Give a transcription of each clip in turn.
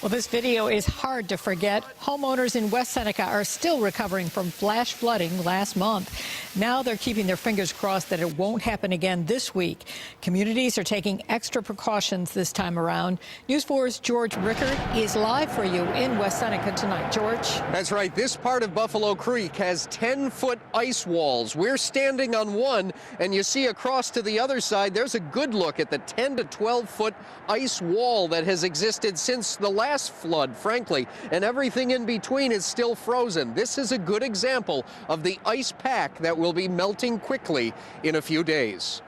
Well, this video is hard to forget. Homeowners in West Seneca are still recovering from flash flooding last month. Now they're keeping their fingers crossed that it won't happen again this week. Communities are taking extra precautions this time around. News 4's George Rickard is live for you in West Seneca tonight. George? That's right. This part of Buffalo Creek has 10-foot ice walls. We're standing on one, and you see across to the other side, there's a good look at the 10 to 12-foot ice wall that has existed since the last flood, frankly, and everything in between is still frozen. This is a good example of the ice pack that will be melting quickly in a few days.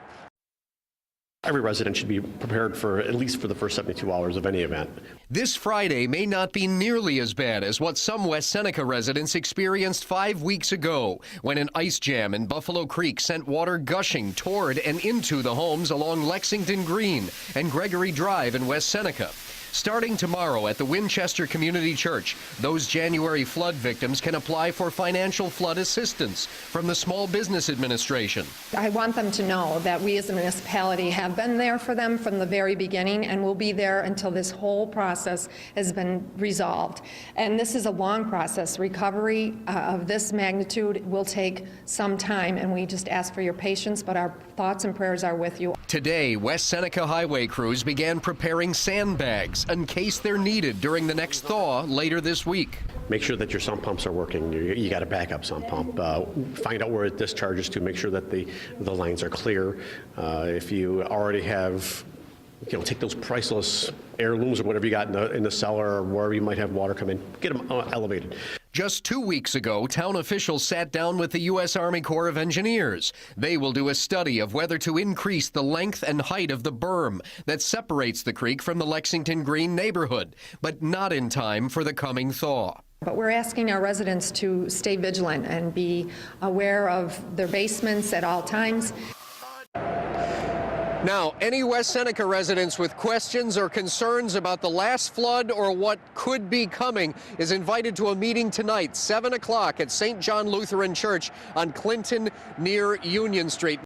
Every resident should be prepared for at least for the first 72 hours of any event. This Friday may not be nearly as bad as what some West Seneca residents experienced 5 weeks ago, when an ice jam in Buffalo Creek sent water gushing toward and into the homes along Lexington Green and Gregory Drive in West Seneca. Starting tomorrow at the Winchester Community Church, those January flood victims can apply for financial flood assistance from the Small Business Administration. I want them to know that we as a municipality have been there for them from the very beginning and will be there until this whole process has been resolved. And this is a long process. Recovery of this magnitude will take some time, and we just ask for your patience, but our thoughts and prayers are with you. Today, West Seneca highway crews began preparing sandbags in case they're needed during the next thaw later this week. Make sure that your sump pumps are working. You got a backup sump pump. Find out where it discharges to. Make sure that the lines are clear. If you already have, take those priceless heirlooms or whatever you got in the cellar or wherever you might have water come in, get them elevated. Just 2 weeks ago, town officials sat down with the U.S. Army Corps of Engineers. They will do a study of whether to increase the length and height of the berm that separates the creek from the Lexington Green neighborhood, but not in time for the coming thaw. But we're asking our residents to stay vigilant and be aware of their basements at all times. Now, any West Seneca residents with questions or concerns about the last flood or what could be coming is invited to a meeting tonight, 7 o'clock at St. John Lutheran Church on Clinton near Union Street.